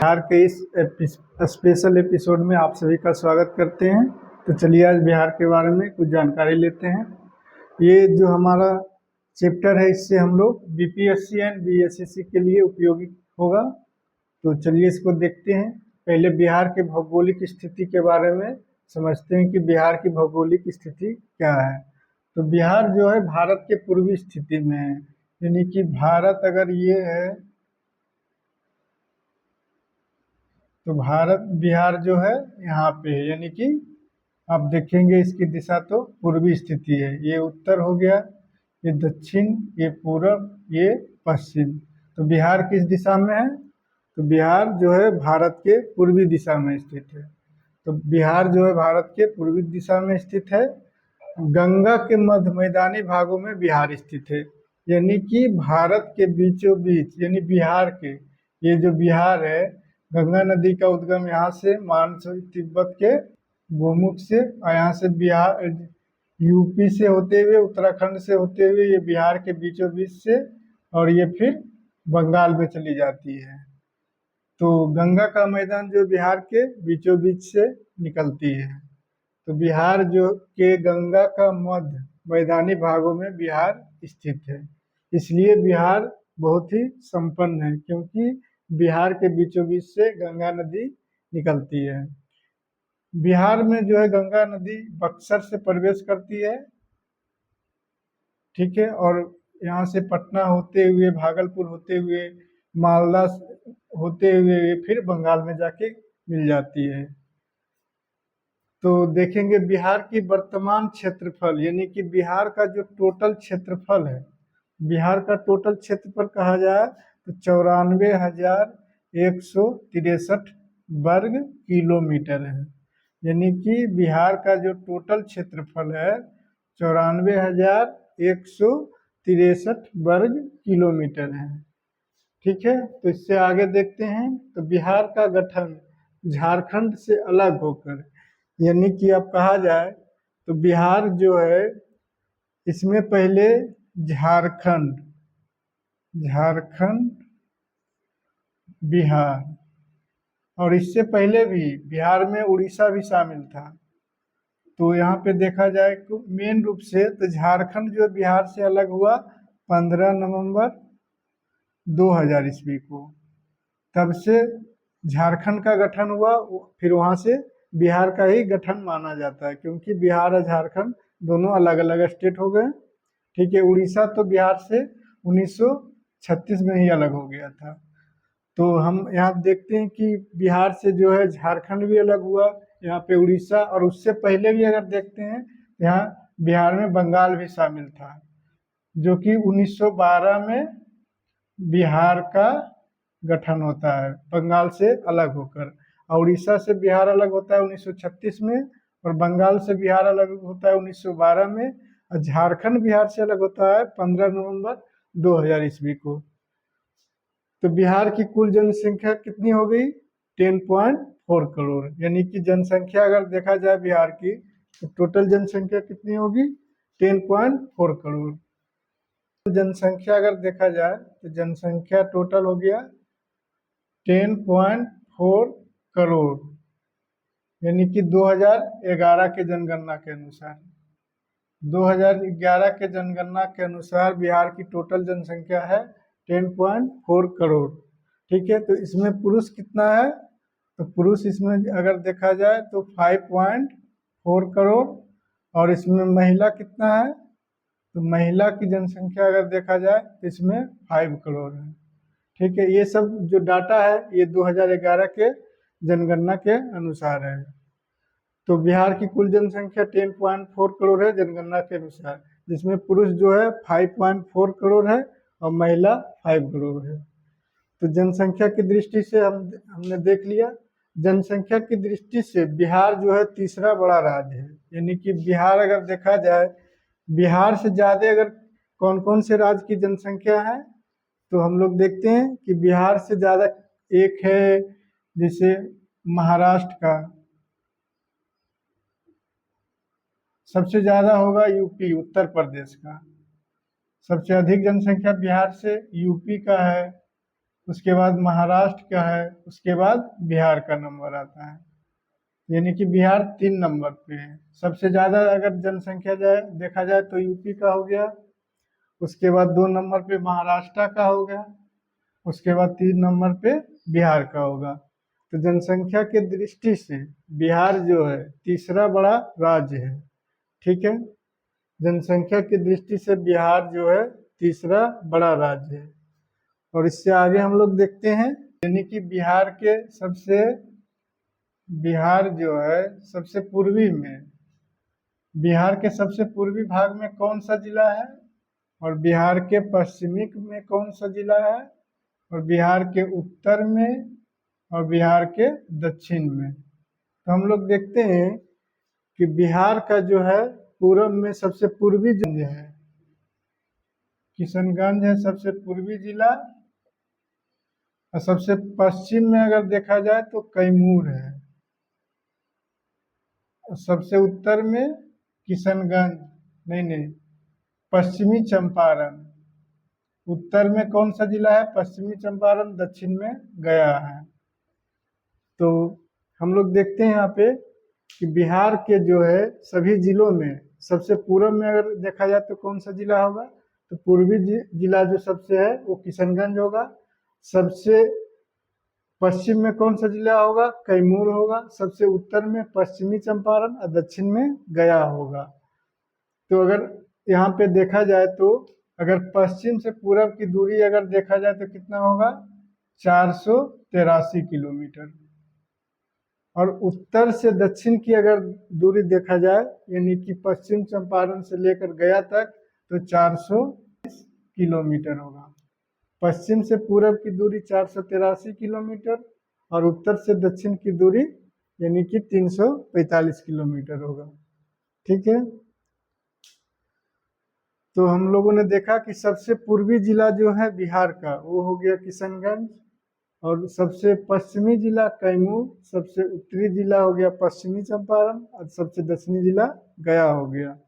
बिहार के इस special episode में आप सभी का स्वागत करते हैं। तो चलिए आज बिहार के बारे में कुछ जानकारी लेते हैं। ये जो हमारा चैप्टर है इससे हम लोग बीपीएससी एंड बीएसएससी के लिए उपयोगी होगा। तो चलिए इसको देखते हैं। पहले बिहार के भौगोलिक स्थिति के बारे में समझते हैं कि बिहार की भौगोलिक स्थिति क्या है। तो बिहार जो है भारत के पूर्वी स्थिति में है, यानी कि भारत अगर ये है तो बिहार जो है यहाँ पे है, यानी कि आप देखेंगे इसकी दिशा तो पूर्वी स्थिति है। ये उत्तर हो गया, ये दक्षिण, ये पूरब, ये पश्चिम। तो बिहार किस दिशा में है? तो बिहार जो है भारत के पूर्वी दिशा में स्थित है। तो बिहार जो है भारत के पूर्वी दिशा में स्थित है। गंगा के मध्य मैदानी भागों में बिहार स्थित है, यानी कि भारत के बीचों बीच, यानी बिहार के ये जो बिहार है, गंगा नदी का उद्गम यहाँ से मानसून तिब्बत के गोमुख से और यहाँ से बिहार यूपी से होते हुए उत्तराखंड से होते हुए ये बिहार के बीचों बीच से और ये फिर बंगाल में चली जाती है। तो गंगा का मैदान जो बिहार के बीचों बीच से निकलती है। तो बिहार जो के गंगा का मध्य मैदानी भागों में बिहार स्थित है, इसलिए बिहार बहुत ही संपन्न है क्योंकि बिहार के बीचों बीच से गंगा नदी निकलती है। बिहार में जो है गंगा नदी बक्सर से प्रवेश करती है, ठीक है, और यहाँ से पटना होते हुए, भागलपुर होते हुए, मालदा होते हुए फिर बंगाल में जाके मिल जाती है। तो देखेंगे बिहार की वर्तमान क्षेत्रफल, यानी कि बिहार का जो टोटल क्षेत्रफल है, बिहार का टोटल क्षेत्रफल कहा जाए तो 94,163 वर्ग किलोमीटर है। यानी कि बिहार का जो टोटल क्षेत्रफल है 94,163 वर्ग किलोमीटर है, ठीक है। तो इससे आगे देखते हैं। तो बिहार का गठन झारखंड से अलग होकर, यानी कि अब कहा जाए तो बिहार जो है इसमें पहले झारखंड, बिहार, और इससे पहले भी बिहार में उड़ीसा भी शामिल था। तो यहाँ पे देखा जाए तो मेन रूप से तो झारखंड जो बिहार से अलग हुआ 15 नवंबर 2000 ईस्वी को, तब से झारखंड का गठन हुआ। फिर वहाँ से बिहार का ही गठन माना जाता है क्योंकि बिहार और झारखंड दोनों अलग अलग स्टेट हो गए, ठीक है। उड़ीसा तो बिहार से 1936 में ही अलग हो गया था। तो हम यहाँ देखते हैं कि बिहार से जो है झारखंड भी अलग हुआ, यहाँ पे उड़ीसा, और उससे पहले भी अगर देखते हैं यहाँ बिहार में बंगाल भी शामिल था, जो कि 1912 में बिहार का गठन होता है बंगाल से अलग होकर। और उड़ीसा से बिहार अलग होता है 1936 में, और बंगाल से बिहार अलग होता है 1912 में, और झारखंड बिहार से अलग होता है 15 नवंबर 2000 ईस्वी को। तो बिहार की कुल जनसंख्या कितनी हो गई? 10.4 करोड़, यानी कि जनसंख्या अगर देखा जाए बिहार की तो टोटल जनसंख्या कितनी होगी? 10.4 करोड़। जनसंख्या अगर देखा जाए तो जनसंख्या टोटल हो गया 10.4 करोड़, यानी कि 2011 के जनगणना के अनुसार, 2011 के जनगणना के अनुसार बिहार की टोटल जनसंख्या है 10.4 करोड़, ठीक है। तो इसमें पुरुष कितना है? तो पुरुष इसमें अगर देखा जाए तो 5.4 करोड़, और इसमें महिला कितना है? तो महिला की जनसंख्या अगर देखा जाए तो इसमें 5 करोड़ है, ठीक है। ये सब जो डाटा है ये 2011 के जनगणना के अनुसार है। तो बिहार की कुल जनसंख्या 10.4 करोड़ है जनगणना के अनुसार, जिसमें पुरुष जो है 5.4 करोड़ है और महिला 5 करोड़ है। तो जनसंख्या की दृष्टि से हमने देख लिया। जनसंख्या की दृष्टि से बिहार जो है तीसरा बड़ा राज्य है, यानी कि बिहार अगर देखा जाए, बिहार से ज़्यादा अगर कौन कौन से राज्य की जनसंख्या है तो हम लोग देखते हैं कि बिहार से ज़्यादा एक है जैसे महाराष्ट्र का, सबसे ज़्यादा होगा यूपी, उत्तर प्रदेश का। सबसे अधिक जनसंख्या बिहार से यूपी का है, उसके बाद महाराष्ट्र का है, उसके बाद बिहार का नंबर आता है। यानी कि बिहार 3 नंबर पे है। सबसे ज़्यादा अगर जनसंख्या जाए देखा जाए तो यूपी का हो गया, उसके बाद 2 नंबर पे महाराष्ट्र का हो गया, उसके बाद 3 नंबर पे बिहार का होगा। तो जनसंख्या के दृष्टि से बिहार जो है तीसरा बड़ा राज्य है। ठीक है, जनसंख्या की दृष्टि से बिहार जो है तीसरा बड़ा राज्य है। और इससे आगे हम लोग देखते हैं, यानी कि बिहार जो है सबसे पूर्वी में, बिहार के सबसे पूर्वी भाग में कौन सा जिला है, और बिहार के पश्चिमी में कौन सा जिला है, और बिहार के उत्तर में, और बिहार के दक्षिण में। तो हम लोग देखते हैं कि बिहार का जो है पूरब में सबसे पूर्वी जो है किशनगंज है, सबसे पूर्वी जिला। और सबसे पश्चिम में अगर देखा जाए तो कैमूर है, और सबसे उत्तर में किशनगंज, नहीं, पश्चिमी चंपारण। उत्तर में कौन सा जिला है, पश्चिमी चंपारण। दक्षिण में गया है। तो हम लोग देखते हैं यहाँ पे कि बिहार के जो है सभी जिलों में सबसे पूर्व में अगर देखा जाए तो कौन सा जिला होगा, तो पूर्वी जिला जो सबसे है वो किशनगंज होगा। सबसे पश्चिम में कौन सा जिला होगा, कैमूर होगा। सबसे उत्तर में पश्चिमी चंपारण, और दक्षिण में गया होगा। तो अगर यहाँ पे देखा जाए तो अगर पश्चिम से पूरब की दूरी अगर देखा जाए तो कितना होगा, 483 किलोमीटर। और उत्तर से दक्षिण की अगर दूरी देखा जाए, यानी कि पश्चिम चंपारण से लेकर गया तक, तो 400 किलोमीटर होगा। पश्चिम से पूरब की दूरी 483 किलोमीटर, और उत्तर से दक्षिण की दूरी यानी कि 345 किलोमीटर होगा। ठीक है, तो हम लोगों ने देखा कि सबसे पूर्वी जिला जो है बिहार का वो हो गया किशनगंज, और सबसे पश्चिमी जिला कैमूर, सबसे उत्तरी जिला हो गया पश्चिमी चंपारण, और सबसे दक्षिणी जिला गया हो गया।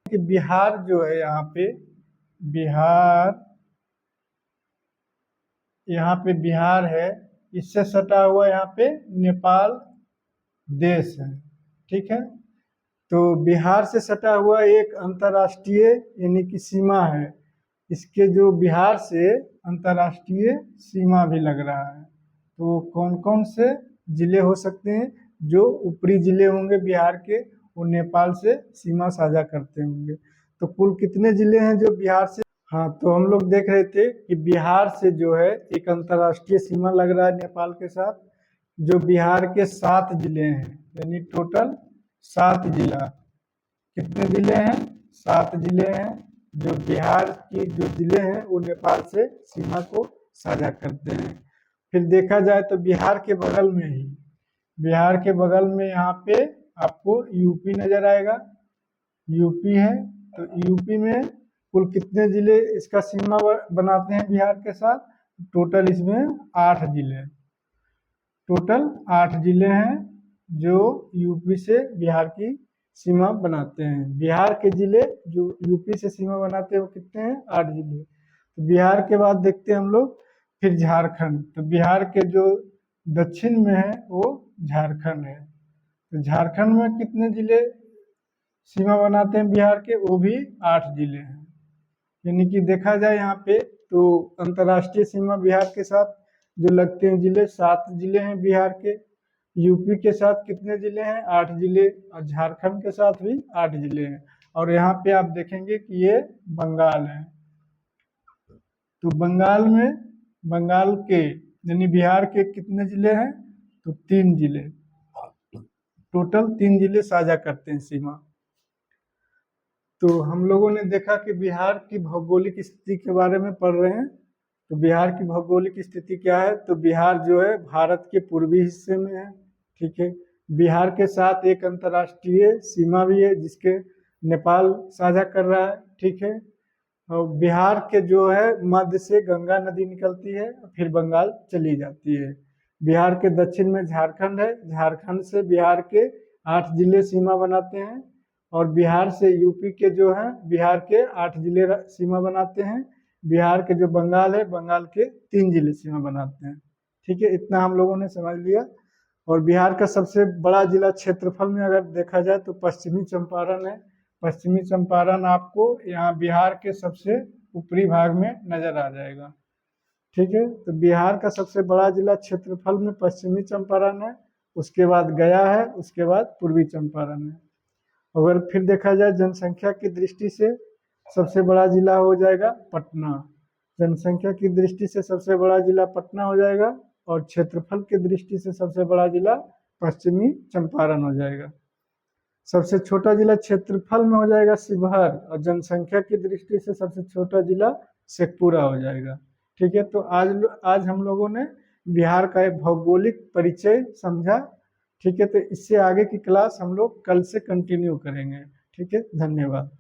कि बिहार जो है यहाँ पे बिहार है, इससे सटा हुआ यहाँ पे नेपाल देश है। ठीक है, तो बिहार से सटा हुआ एक अंतर्राष्ट्रीय यानी कि सीमा है। इसके जो बिहार से अंतर्राष्ट्रीय सीमा भी लग रहा है। तो कौन कौन से जिले हो सकते हैं, जो ऊपरी जिले होंगे बिहार के वो नेपाल से सीमा साझा करते होंगे। तो कुल कितने जिले हैं जो बिहार से, हाँ, तो हम लोग देख रहे थे कि बिहार से जो है एक अंतर्राष्ट्रीय सीमा लग रहा है नेपाल के साथ, जो बिहार के 7 जिले हैं, यानी टोटल 7 जिला। कितने जिले हैं, 7 जिले हैं जो बिहार की जो जिले हैं वो नेपाल से सीमा को साझा करते हैं। फिर देखा जाए तो बिहार के बगल में यहाँ पे आपको यूपी नजर आएगा। यूपी है, तो यूपी में कुल कितने जिले इसका सीमा बनाते हैं बिहार के साथ, टोटल इसमें 8 जिले, टोटल 8 जिले हैं जो यूपी से बिहार की सीमा बनाते हैं। बिहार के जिले जो यूपी से सीमा बनाते हैं वो कितने हैं, 8 जिले। तो बिहार के बाद देखते हैं हम लोग फिर झारखंड। तो बिहार के जो दक्षिण में है वो झारखंड है। तो झारखंड में कितने जिले सीमा बनाते हैं बिहार के, वो भी 8 जिले हैं। यानी कि देखा जाए यहाँ पे तो अंतर्राष्ट्रीय सीमा बिहार के साथ जो लगते हैं जिले, 7 जिले हैं बिहार के। यूपी के साथ कितने जिले हैं, 8 जिले। और झारखंड के साथ भी 8 जिले हैं। और यहाँ पे आप देखेंगे कि ये बंगाल है। तो बंगाल के यानी बिहार के कितने जिले हैं, तो 3 जिले, टोटल 3 जिले साझा करते हैं सीमा। तो हम लोगों ने देखा कि बिहार की भौगोलिक स्थिति के बारे में पढ़ रहे हैं। तो बिहार की भौगोलिक स्थिति क्या है, तो बिहार जो है भारत के पूर्वी हिस्से में है। ठीक है, बिहार के साथ एक अंतर्राष्ट्रीय सीमा भी है जिसके नेपाल साझा कर रहा है। ठीक है, और बिहार के जो है मध्य से गंगा नदी निकलती है, फिर बंगाल चली जाती है। बिहार के दक्षिण में झारखंड है, झारखंड से बिहार के 8 जिले सीमा बनाते हैं। और बिहार से यूपी के जो हैं बिहार के 8 जिले सीमा बनाते हैं। बिहार के जो बंगाल है, बंगाल के 3 जिले सीमा बनाते हैं। ठीक है, इतना हम लोगों ने समझ लिया। और बिहार का सबसे बड़ा जिला क्षेत्रफल में अगर देखा जाए तो पश्चिमी चंपारण है। पश्चिमी चंपारण आपको यहाँ बिहार के सबसे ऊपरी भाग में नजर आ जाएगा। ठीक है, तो बिहार का सबसे बड़ा जिला क्षेत्रफल में पश्चिमी चंपारण है, उसके बाद गया है, उसके बाद पूर्वी चंपारण है। अगर फिर देखा जाए जनसंख्या की दृष्टि से सबसे बड़ा जिला हो जाएगा पटना। जनसंख्या की दृष्टि से सबसे बड़ा जिला पटना हो जाएगा, और क्षेत्रफल की दृष्टि से सबसे बड़ा जिला पश्चिमी चंपारण हो जाएगा। सबसे छोटा जिला क्षेत्रफल में हो जाएगा शिवहर, और जनसंख्या की दृष्टि से सबसे छोटा जिला शेखपुरा हो जाएगा। ठीक है, तो आज हम लोगों ने बिहार का एक भौगोलिक परिचय समझा। ठीक है, तो इससे आगे की क्लास हम लोग कल से कंटिन्यू करेंगे। ठीक है, धन्यवाद।